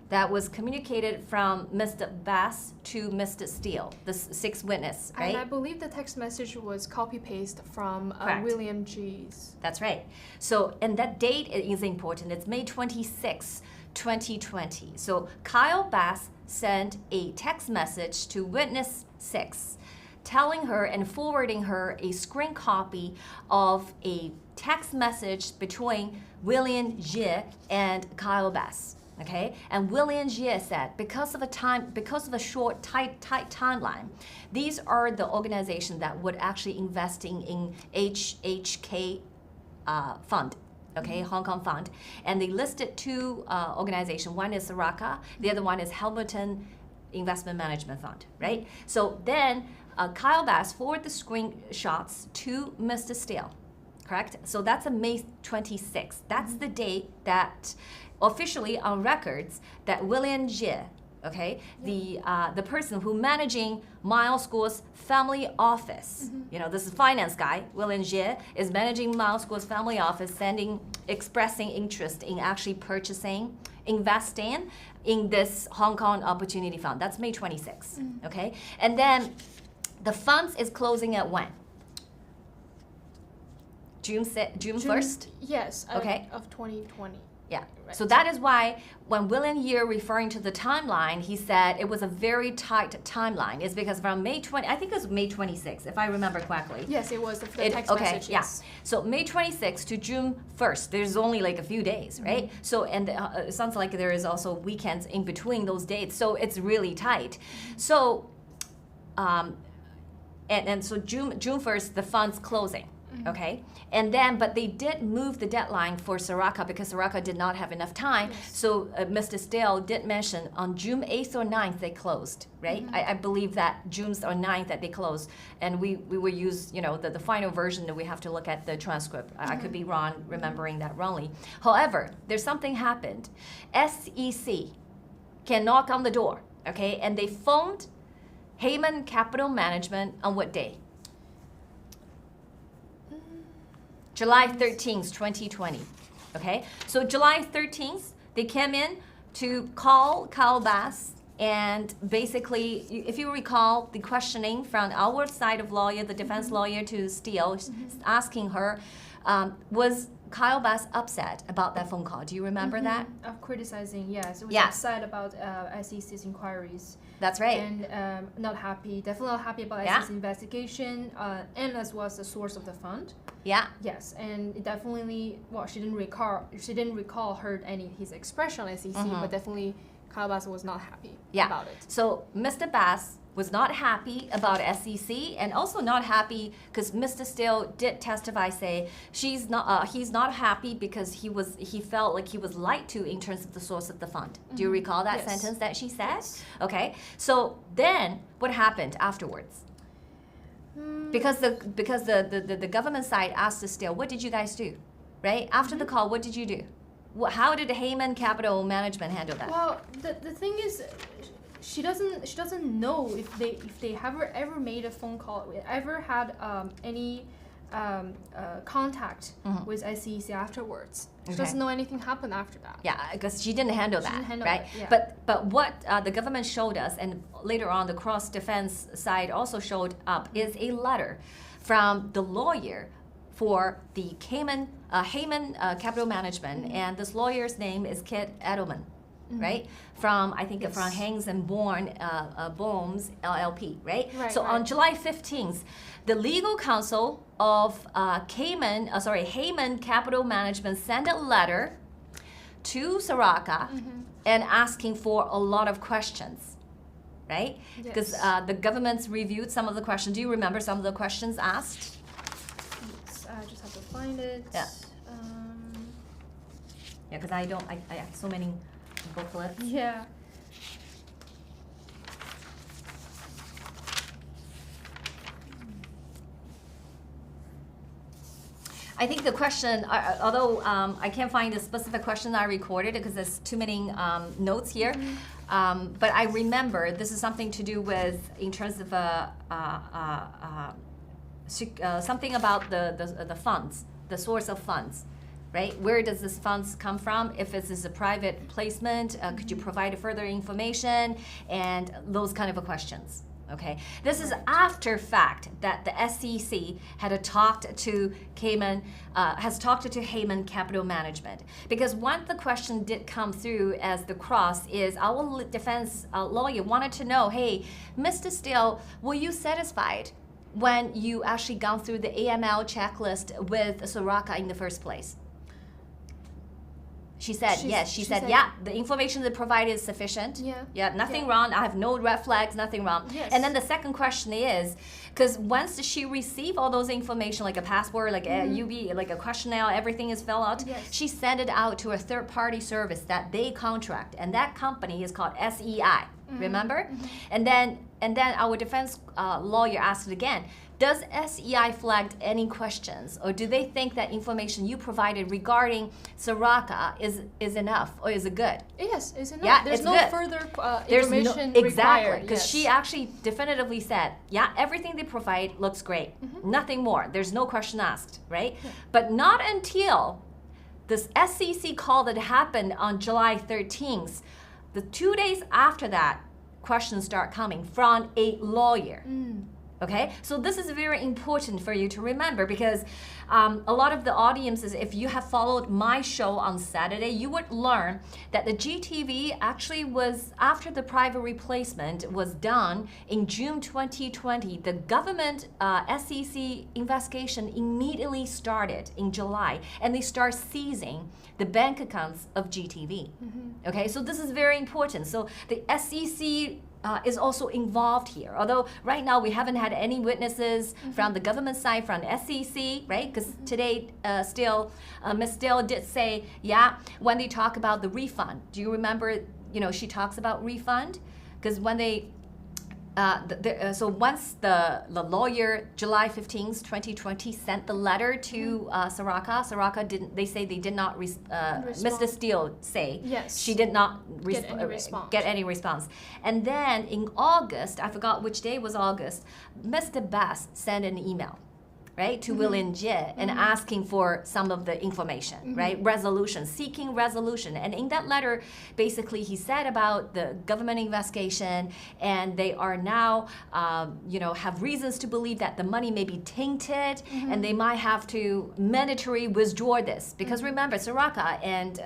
that was communicated from Mr. Bass to Mr. Steele, the 6th witness, right? And I believe the text message was copy-paste from Correct. William G's. That's right. So, and that date is important. It's May 26, 2020. So Kyle Bass sent a text message to witness 6, telling her and forwarding her a screen copy of a text message between William Jie and Kyle Bass. Okay, and William Jie said because of a short, tight timeline, these are the organizations that would actually investing in HHK fund. Okay, Hong Kong fund, and they listed 2 organizations. One is Saraka, the other one is Hamilton Investment Management Fund. Right. So then Kyle Bass forwarded the screenshots to Mr. Steele. Correct? So that's a May 26th. That's the date that officially on records that William Jie, okay, the person who managing Miles Guo's family office, this is finance guy, William Jie, is managing Miles Guo's family office, expressing interest in actually purchasing, investing in this Hong Kong Opportunity Fund. That's May 26th, okay? And then the funds is closing at when? June 1st? Yes. Okay. Of 2020. Yeah. Right. So that is why when William Ye referring to the timeline, he said it was a very tight timeline. It's because from May 20, I think it was May 26, if I remember correctly. Yes, it was the text message. Yeah. Yes. So May 26 to June 1st, there's only like a few days, right? So, and it sounds like there is also weekends in between those dates. So it's really tight. So, and so June 1st, the fund's closing. Okay, and then but they did move the deadline for Saraka because Saraka did not have enough time. Yes. So Mr. Steele did mention on June 8th or 9th they closed, right? I believe that June or 9th that they closed, and we will use the final version that we have to look at the transcript. I could be wrong, remembering that wrongly. However, there's something happened. SEC can knock on the door, okay, and they phoned Heyman Capital Management on what day? July 13th, 2020. Okay, so July 13th, they came in to call Kyle Bass, and basically, if you recall the questioning from our side of lawyer, the defense lawyer to Steele, asking her, was Kyle Bass upset about that phone call? Do you remember that? Of criticizing, yes. It was Yeah. upset about SEC's inquiries. That's right. And not happy, definitely not happy about Yeah. SEC's investigation, and as well as the source of the fund. Yeah. Yes, and it definitely, well, she didn't recall heard any his expression on SEC, but definitely Kyle Bass was not happy Yeah. about it. So Mr. Bass was not happy about SEC and also not happy because Mr. Steele did testify, say he's not happy because he felt like he was lied to in terms of the source of the fund. Do you recall that Yes. sentence that she said? Yes. Okay. So then what happened afterwards? Because the government side asked the Steele, what did you guys do? Right? After the call, what did you do? How did Heyman Capital Management handle that? Well, the thing is, she doesn't know if they ever made a phone call, ever had any contact with SEC afterwards. She doesn't know anything happened after that. Yeah, because she didn't handle that, didn't handle right? it, yeah. But what the government showed us, and later on the cross defense side also showed up, is a letter from the lawyer for the Heyman Capital Management, and this lawyer's name is Kit Edelman. Right, from I think Yes. from Hangs and Bohms LLP, right? Right, So right. on July 15th, the legal counsel of Heyman Capital Management sent a letter to Soraka and asking for a lot of questions, right? Because Yes. the government's reviewed some of the questions. Do you remember some of the questions asked? Yes, I just have to find it. Yeah. Yeah, because I have so many booklets. Yeah. I think the question, although I can't find the specific question I recorded because there's too many notes here, but I remember this is something to do with, in terms of something about the funds, the source of funds, right? Where does this funds come from? If this is a private placement, could you provide further information? And those kind of questions. Okay, this is after fact that the SEC had talked to Heyman Capital Management, because once the question did come through as the cross is our defense lawyer wanted to know, hey, Mr. Steele, were you satisfied when you actually gone through the AML checklist with Soraka in the first place? She said yes. She said, yeah, the information they provided is sufficient. Yeah. Nothing wrong. I have no red flags, nothing wrong. Yes. And then the second question is, because once she received all those information, like a passport, like a UB, like a questionnaire, everything is filled out, Yes. she sent it out to a third-party service that they contract, and that company is called SEI. Remember? And then our defense lawyer asked it again. Does SEI flagged any questions, or do they think that information you provided regarding Soraka is enough, or is it good? Yes, it's enough. Yeah, There's it's no good. further There's information exactly, required. because Yes. she actually definitively said, yeah, everything they provide looks great. Nothing more. There's no question asked, right? But not until this SEC call that happened on July 13th, the 2 days after that, questions start coming from a lawyer. Okay, so this is very important for you to remember, because a lot of the audiences, if you have followed my show on Saturday, you would learn that the GTV actually was, after the private replacement was done in June 2020, the government SEC investigation immediately started in July, and they start seizing the bank accounts of GTV. Okay, so this is very important. So the SEC is also involved here. Although right now we haven't had any witnesses from the government side, from SEC, right? Because today, Ms. Steele did say, yeah, when they talk about the refund, do you remember, she talks about refund? Because when they, so once the lawyer, July 15th, 2020, sent the letter to Soraka didn't, they say they did not, Mr. Steele say, Yes. she did not Get any response. any response. And then in August, I forgot which day was August, Mr. Bass sent an email, right, to William Jie and asking for some of the information, right, seeking resolution. And in that letter, basically he said about the government investigation, and they are now, have reasons to believe that the money may be tainted, and they might have to mandatory withdraw this. Because remember, Soraka and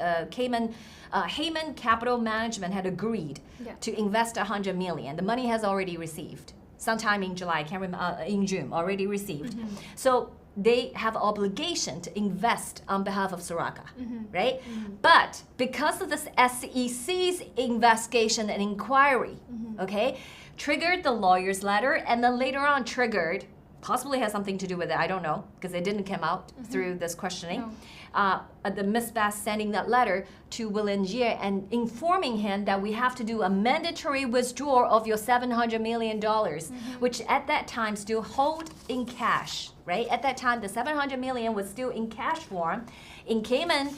Heyman Capital Management had agreed to invest $100 million. The money has already received. Sometime in July, I can't remember, in June, already received. So they have obligation to invest on behalf of Soraka, right? But because of this SEC's investigation and inquiry, okay, triggered the lawyer's letter, and then later on triggered, possibly has something to do with it, I don't know, because it didn't come out through this questioning. No. The Miss Bass sending that letter to William Jie and informing him that we have to do a mandatory withdrawal of your $700 million, which at that time still hold in cash, right? At that time, the $700 million was still in cash form in Cayman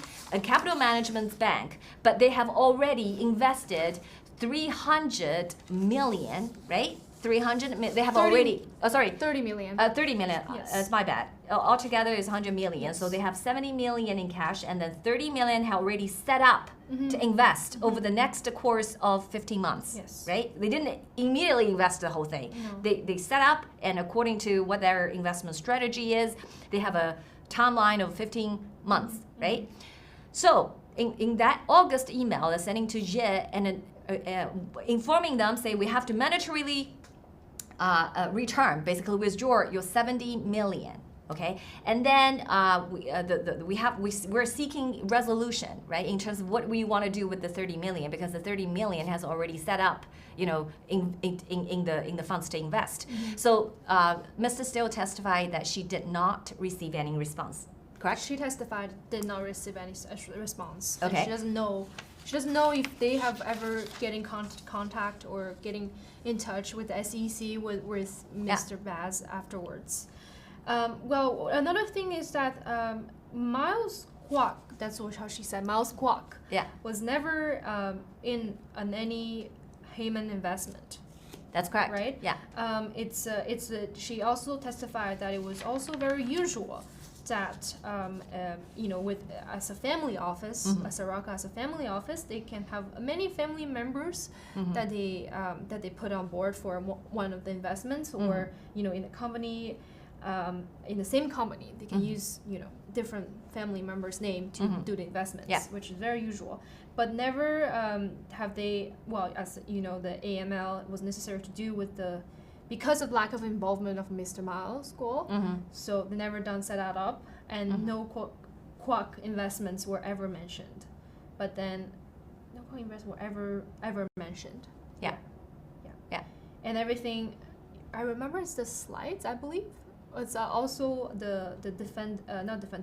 Capital Management's bank, but they have already invested $300 million, right? 300, they have 30, already, oh sorry. 30 million. 30 million, Yes. It's my bad. Altogether is 100 million. Yes. So they have 70 million in cash, and then 30 million have already set up to invest over the next course of 15 months, Yes. right? They didn't immediately invest the whole thing. No. They set up, and according to what their investment strategy is, they have a timeline of 15 months, right? So in that August email, they're sending to Jie and informing them, say we have to mandatorily return, basically withdraw your 70 million, okay? And then we're seeking resolution, right, in terms of what we want to do with the 30 million, because the 30 million has already set up, you know, in the funds to invest. So Mr. Steele testified that she did not receive any response, correct? She testified did not receive any response. Okay. And she doesn't know. She doesn't know if they have ever getting contact or getting in touch with the SEC with Mr. Bass afterwards. Well, another thing is that Miles Kwok, that's how she said, Miles Kwok, was never in any Cayman investment. That's correct. Right? Yeah. She also testified that it was also very usual that you know, with as a family office, as Soraka as a family office, they can have many family members that they put on board for one of the investments, or you know, in a company, in the same company, they can use, you know, different family members' name to do the investments, which is very usual. But never have they, well, as you know, the AML was necessary to do with the, because of lack of involvement of Mr. Miles Guo, so they never done set that up, and no Kwok investments were ever mentioned. But then, no Kwok investments were ever mentioned. Yeah. And everything, I remember it's the slides, I believe. It's also the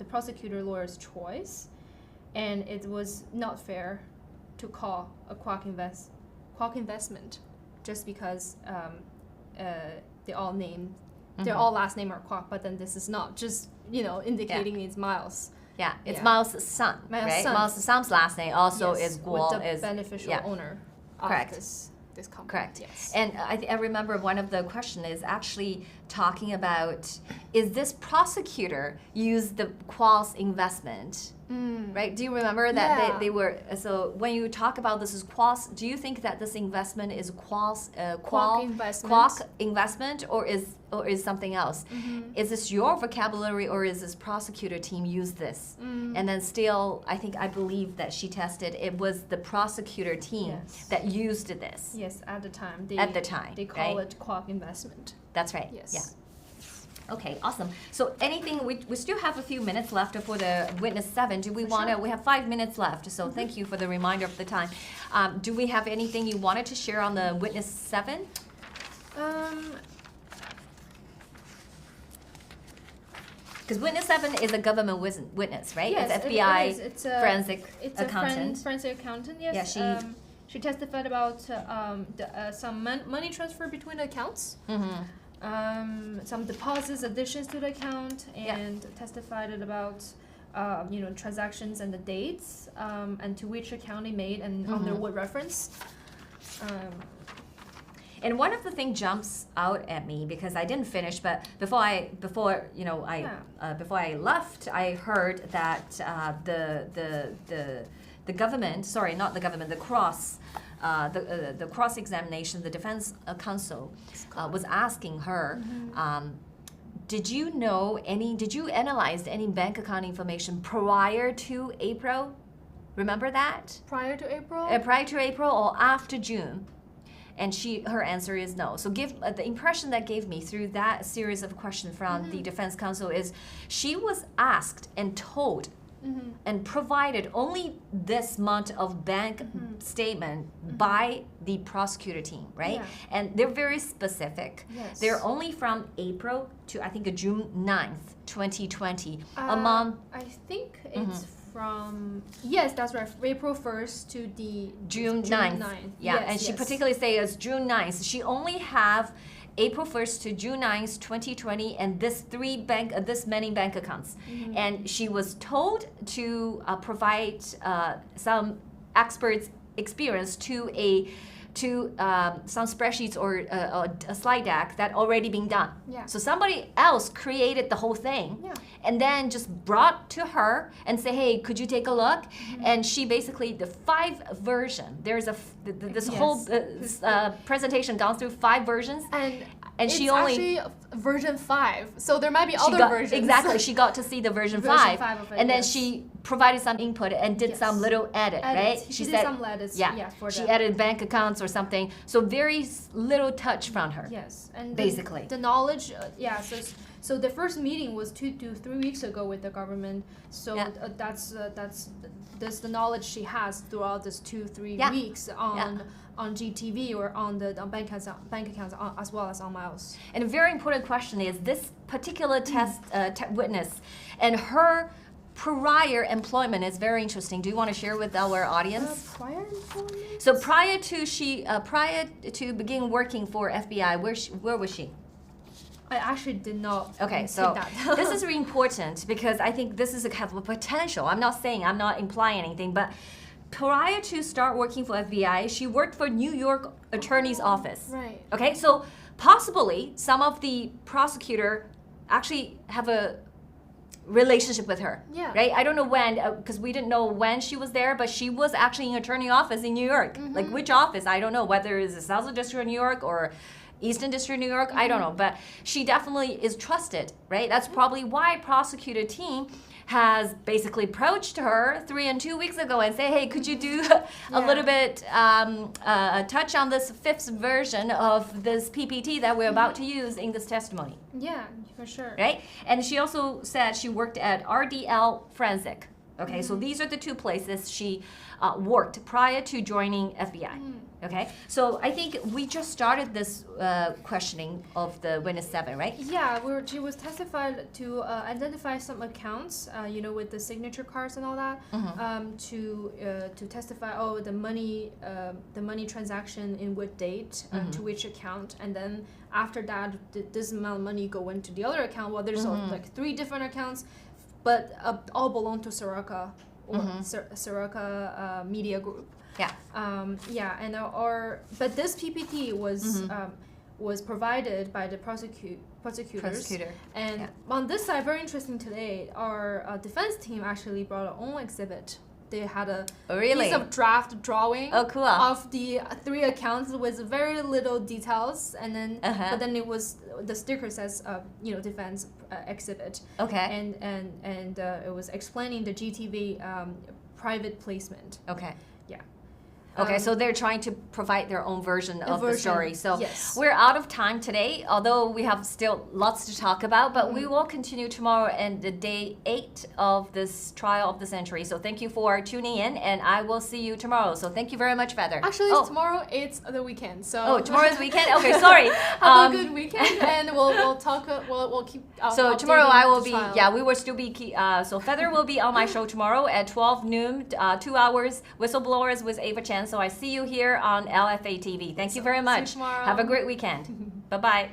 prosecutor lawyer's choice, and it was not fair to call a Kwok investment just because they all named, their all last name are Kwok, but then this is not, just, you know, indicating it's Miles. Yeah, it's Miles' son, right? Miles' son's last name also is Guo, with the beneficial owner of this company. Correct. Yes. And I remember one of the question is actually talking about, is this prosecutor used the Kwok's investment? Right? Do you remember that they were, so when you talk about this is Kwok's, do you think that this investment is Kwok's Kwok investment, or is something else? Is this your vocabulary, or is this prosecutor team use this? And then still, I believe that she tested, it was the prosecutor team that used this. Yes, at the time. They call it Kwok investment. That's right. Yes. Yeah. Okay, awesome. So anything, we still have a few minutes left for the witness 7. Do we want to, we have 5 minutes left, so thank you for the reminder of the time. Do we have anything you wanted to share on the witness 7? Because witness 7 is a government witness, right? Yes, it's FBI it's forensic accountant. It's a forensic accountant, yes. Yeah, she testified about some money transfer between accounts. Some deposits, additions to the account, and testified about you know, transactions and the dates, and to which account it made, and under what reference. And one of the things jumps out at me, because I didn't finish, but before I left, I heard that the government, sorry, not the government, the cross-examination, the defense counsel was asking her, did you analyze any bank account information prior to April? Remember that? Prior to April? Prior to April or after June? And her answer is no. So the impression that gave me through that series of questions from the defense counsel is she was asked and told and provided only this amount of bank statement by the prosecutor team, right? Yeah. And they're very specific. Yes. They're only from April to I think June 9th, 2020. I think it's from, yes, that's right, April 1st to the June 9th. Yeah, yes, and she yes. particularly says June 9th. She only have April 1st to June 9th, 2020, and this many bank accounts. And she was told to provide some experts' experience to some spreadsheets or a slide deck that already been done. Yeah. So somebody else created the whole thing, Yeah. and then just brought to her and say, "Hey, could you take a look?" And she basically the 5 version. There's this Yes. whole presentation gone through 5 versions. And it's she only actually version 5, so there might be other versions. Exactly, she got to see the version Version 5, 5 of it, and then yes. she provided some input and did some little edit, right? She did some edits, for she the, added bank accounts or something, so very little touch from her. yes, and basically. the knowledge, so the first meeting was 2 to 3 weeks ago with the government, so Yeah. that's the knowledge she has throughout this 2-3 Yeah. weeks on GTV or on the bank accounts as well as on Miles. And a very important question is this particular witness and her prior employment is very interesting. Do you want to share with our audience? Prior employment? So prior to begin working for FBI, where was she? I actually did not Okay, take so that. this is really important because I think this is a kind of a potential. I'm not implying anything, but prior to start working for FBI, she worked for New York Attorney's Office. Right. Okay, so possibly some of the prosecutor actually have a relationship with her. Yeah. Right? I don't know when, because we didn't know when she was there, but she was actually in attorney office in New York. Like which office? I don't know, whether it's the Southern District of New York or Eastern District of New York, I don't know, but she definitely is trusted, right? That's probably why prosecutor team has basically approached her 3 and 2 weeks ago and say, hey, could you do a little bit touch on this 5th version of this PPT that we're about to use in this testimony? Yeah, for sure. Right? And she also said she worked at RDL Forensic. Okay, so these are the 2 places she worked prior to joining FBI. Okay, so I think we just started this questioning of the witness 7, right? Yeah, she was testified to identify some accounts, with the signature cards and all that, to testify, the money transaction in what date, to which account, and then after that, this amount of money go into the other account. Well, there's like 3 different accounts, but all belong to Soroka or Soroka Media Group. Yeah. But this PPT was provided by the prosecutors. And on this side, very interesting today, our defense team actually brought their own exhibit. They had a piece of draft drawing of the 3 accounts with very little details, and then but then it was the sticker says defense exhibit. Okay. And it was explaining the GTV private placement. Okay. Yeah. Okay, so they're trying to provide their own version of the story. So yes. We're out of time today, although we have still lots to talk about, but we will continue tomorrow and the day 8 of this trial of the century. So thank you for tuning in, and I will see you tomorrow. So thank you very much, Feather. Actually, tomorrow it's the weekend. So tomorrow's weekend? Okay, sorry. Have a good weekend, and we'll talk. We'll keep. So tomorrow I will be. Yeah, we will still be. So Feather will be on my show tomorrow at 12 noon, 2 hours. Whistleblowers with Ava Chen. So I see you here on LFA TV. Thank you very much. See you tomorrow. Have a great weekend. Bye-bye.